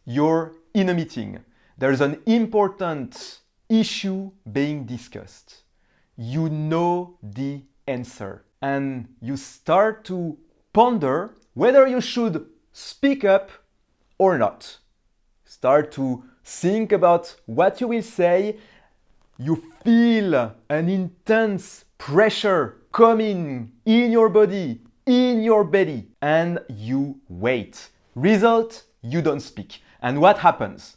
You're in a meeting. There's an important issue being discussed. You know the answer, and you start to ponder whether you should speak up or not. Start to think about what you will say. You feel an intense pressure coming in your body, in your belly, and you wait. Result, you don't speak. And what happens?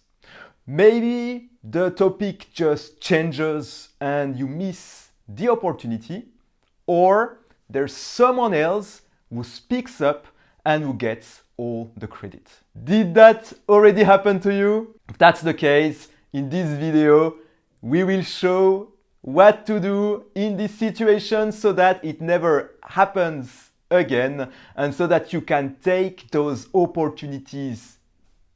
Maybe the topic just changes and you miss the opportunity, or there's someone else who speaks up and who gets all the credit. Did that already happen to you? If that's the case, in this video, we will show what to do in this situation so that it never happens again and so that you can take those opportunities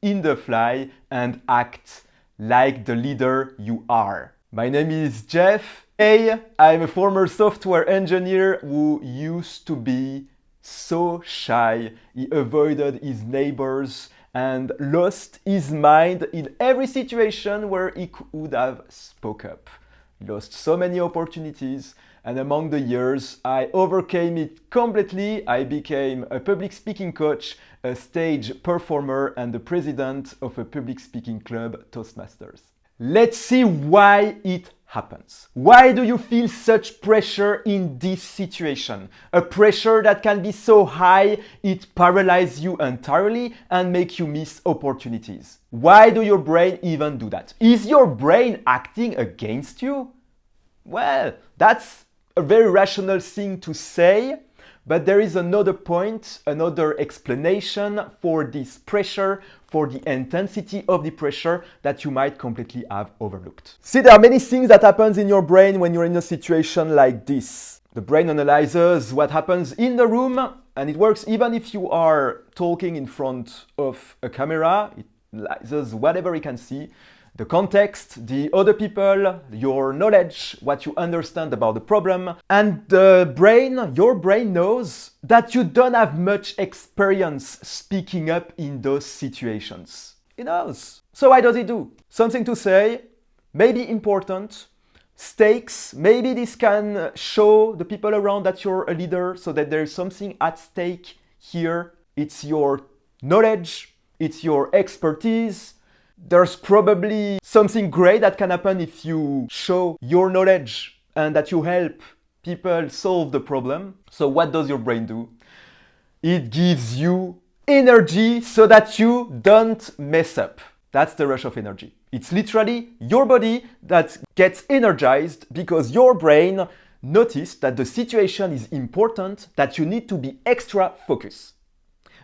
in the fly and act like the leader you are. My name is Jeff. Hey, I'm a former software engineer who used to be so shy. He avoided his neighbors and lost his mind in every situation where he could have spoke up. He lost so many opportunities, and among the years, I overcame it completely. I became a public speaking coach, a stage performer, and the president of a public speaking club, Toastmasters. Let's see why it happens. Why do you feel such pressure in this situation? A pressure that can be so high it paralyzes you entirely and make you miss opportunities. Why do your brain even do that? Is your brain acting against you? Well, that's a very rational thing to say, but there is another point, another explanation for this pressure, for the intensity of the pressure that you might completely have overlooked. See, there are many things that happens in your brain when you're in a situation like this. The brain analyzes what happens in the room, and it works even if you are talking in front of a camera. It analyzes whatever it can see. The context, the other people, your knowledge, what you understand about the problem. And the brain, your brain knows that you don't have much experience speaking up in those situations. It knows. So what does it do? Something to say, maybe important, stakes, maybe this can show the people around that you're a leader so that there's something at stake here. It's your knowledge, it's your expertise. There's probably something great that can happen if you show your knowledge and that you help people solve the problem. So what does your brain do? It gives you energy so that you don't mess up. That's the rush of energy. It's literally your body that gets energized because your brain noticed that the situation is important, that you need to be extra focused.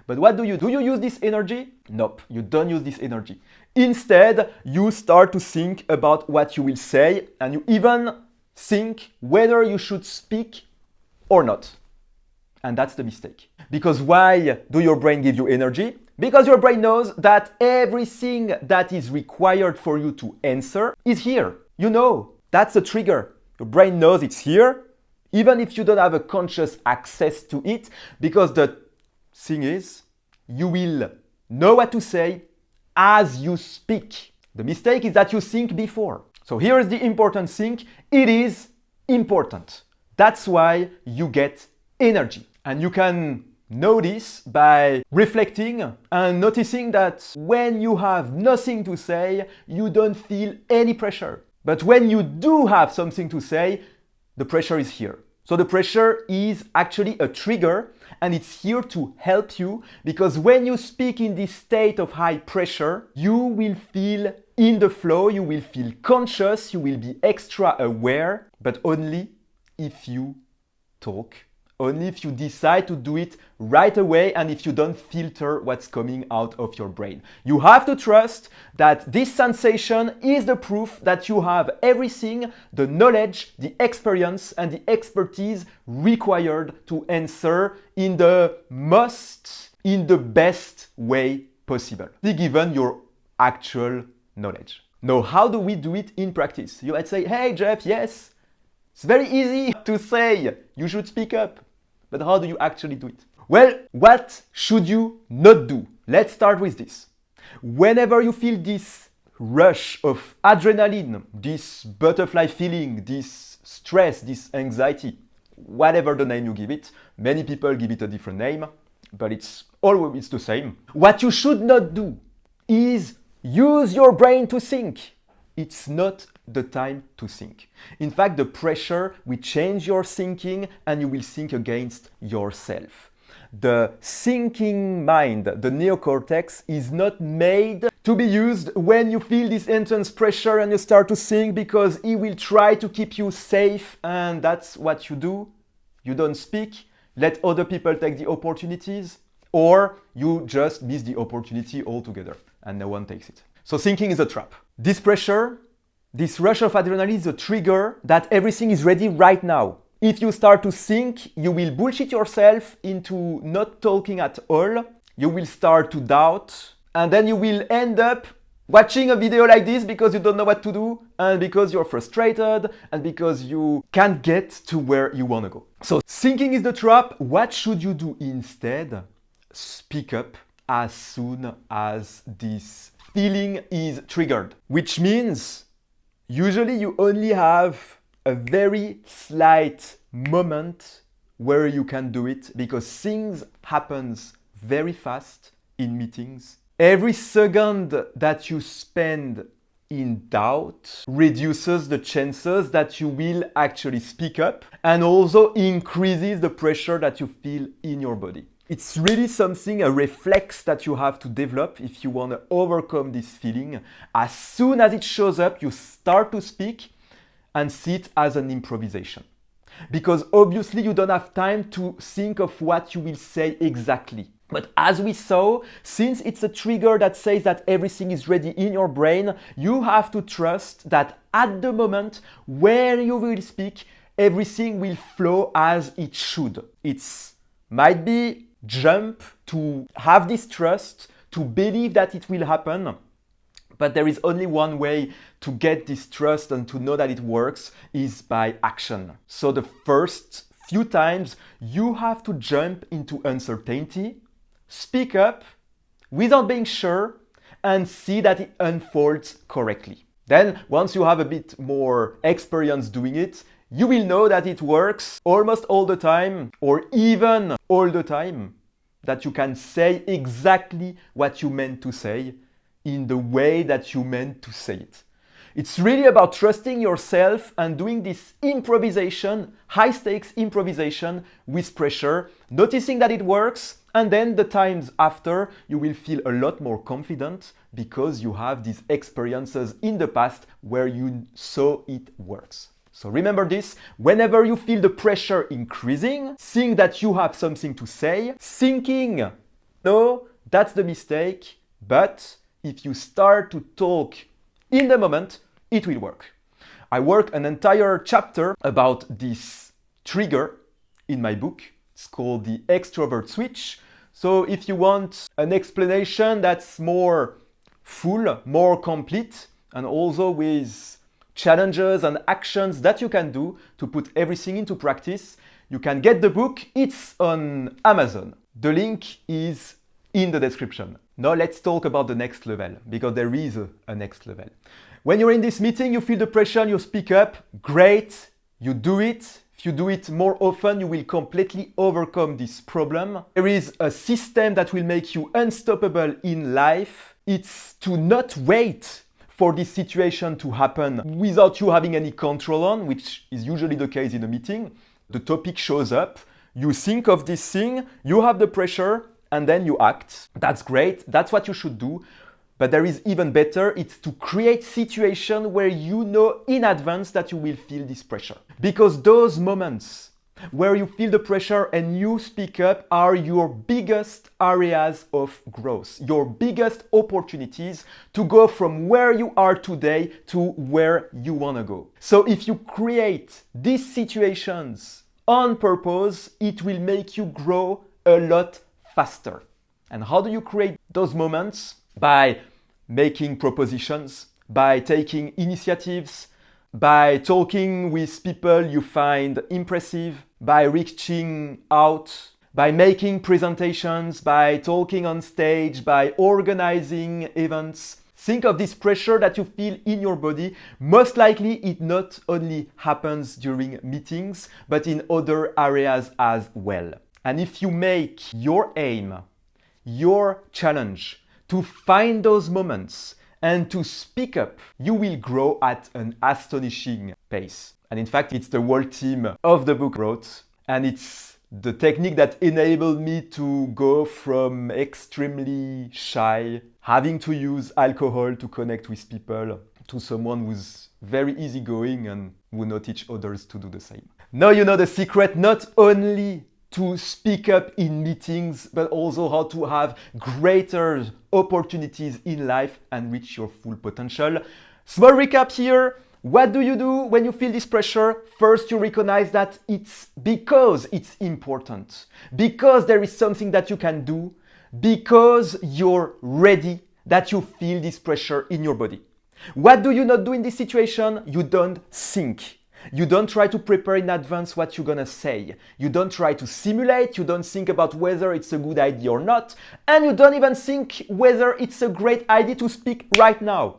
But what do? Do you use this energy? Nope, you don't use this energy. Instead, you start to think about what you will say, and you even think whether you should speak or not. And that's the mistake. Because why do your brain give you energy? Because your brain knows that everything that is required for you to answer is here. You know, that's a trigger. Your brain knows it's here, even if you don't have a conscious access to it, because the thing is, you will know what to say as you speak. The mistake is that you think before. So here is the important thing. It is important. That's why you get energy. And you can know this by reflecting and noticing that when you have nothing to say, you don't feel any pressure. But when you do have something to say, the pressure is here. So the pressure is actually a trigger, and it's here to help you, because when you speak in this state of high pressure, you will feel in the flow, you will feel conscious, you will be extra aware, but only if you talk, only if you decide to do it right away and if you don't filter what's coming out of your brain. You have to trust that this sensation is the proof that you have everything, the knowledge, the experience, and the expertise required to answer in the best way possible, given your actual knowledge. Now, how do we do it in practice? You might say, hey, Jeff, yes, it's very easy to say you should speak up. But how do you actually do it? Well, what should you not do? Let's start with this. Whenever you feel this rush of adrenaline, this butterfly feeling, this stress, this anxiety, whatever the name you give it, many people give it a different name, but it's the same. What you should not do is use your brain to think. It's not the time to think. In fact, the pressure will change your thinking and you will think against yourself. The thinking mind, the neocortex, is not made to be used when you feel this intense pressure and you start to think, because it will try to keep you safe, and that's what you do. You don't speak, let other people take the opportunities, or you just miss the opportunity altogether and no one takes it. So thinking is a trap. This pressure, this rush of adrenaline is a trigger that everything is ready right now. If you start to think, you will bullshit yourself into not talking at all. You will start to doubt, and then you will end up watching a video like this because you don't know what to do, and because you're frustrated, and because you can't get to where you want to go. So thinking is the trap. What should you do instead? Speak up as soon as this feeling is triggered, which means usually you only have a very slight moment where you can do it, because things happens very fast in meetings. Every second that you spend in doubt reduces the chances that you will actually speak up, and also increases the pressure that you feel in your body. It's really something, a reflex that you have to develop if you want to overcome this feeling. As soon as it shows up, you start to speak and see it as an improvisation. Because obviously you don't have time to think of what you will say exactly. But as we saw, since it's a trigger that says that everything is ready in your brain, you have to trust that at the moment where you will speak, everything will flow as it should. It might be jump to have this trust, to believe that it will happen, but there is only one way to get this trust and to know that it works, is by action. So the first few times you have to jump into uncertainty, speak up without being sure, and see that it unfolds correctly. Then once you have a bit more experience doing it, you will know that it works almost all the time, or even all the time, that you can say exactly what you meant to say in the way that you meant to say it. It's really about trusting yourself and doing this improvisation, high stakes improvisation with pressure, noticing that it works, and then the times after you will feel a lot more confident because you have these experiences in the past where you saw it works. So remember this, whenever you feel the pressure increasing, think that you have something to say, thinking, no, that's the mistake, but if you start to talk in the moment, it will work. I work an entire chapter about this trigger in my book. It's called the extrovert switch. So if you want an explanation that's more full, more complete, and also with challenges and actions that you can do to put everything into practice, you can get the book. It's on Amazon. The link is in the description. Now let's talk about the next level, because there is a next level. When you're in this meeting, you feel the pressure and you speak up, great, you do it. If you do it more often, you will completely overcome this problem. There is a system that will make you unstoppable in life. It's to not wait for this situation to happen without you having any control on, which is usually the case in a meeting. The topic shows up, you think of this thing, you have the pressure, and then you act. That's great, that's what you should do. But there is even better, it's to create situations where you know in advance that you will feel this pressure. Because those moments where you feel the pressure and you speak up are your biggest areas of growth, your biggest opportunities to go from where you are today to where you want to go. So if you create these situations on purpose, it will make you grow a lot faster. And how do you create those moments? By making propositions, by taking initiatives, by talking with people you find impressive, by reaching out, by making presentations, by talking on stage, by organizing events. Think of this pressure that you feel in your body. Most likely it not only happens during meetings, but in other areas as well. And if you make your aim, your challenge, to find those moments and to speak up, you will grow at an astonishing pace. And in fact, it's the whole team of the book wrote, and it's the technique that enabled me to go from extremely shy, having to use alcohol to connect with people, to someone who's very easygoing and who not teach others to do the same. Now you know the secret, not only to speak up in meetings, but also how to have greater opportunities in life and reach your full potential. Small recap here. What do you do when you feel this pressure? First, you recognize that it's because it's important, because there is something that you can do, because you're ready, that you feel this pressure in your body. What do you not do in this situation? You don't think. You don't try to prepare in advance what you're gonna say. You don't try to simulate, you don't think about whether it's a good idea or not, and you don't even think whether it's a great idea to speak right now.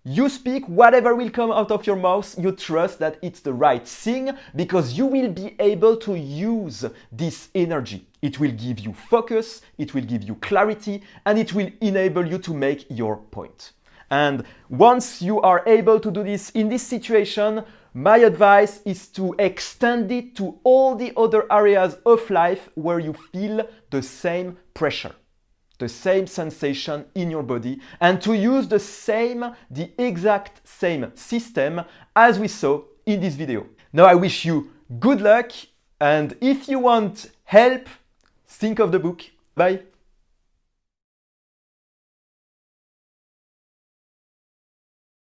You speak whatever will come out of your mouth, you trust that it's the right thing because you will be able to use this energy. It will give you focus, it will give you clarity, and it will enable you to make your point. And once you are able to do this in this situation, my advice is to extend it to all the other areas of life where you feel the same pressure, the same sensation in your body, and to use the exact same system as we saw in this video. Now I wish you good luck, and if you want help, think of the book. Bye.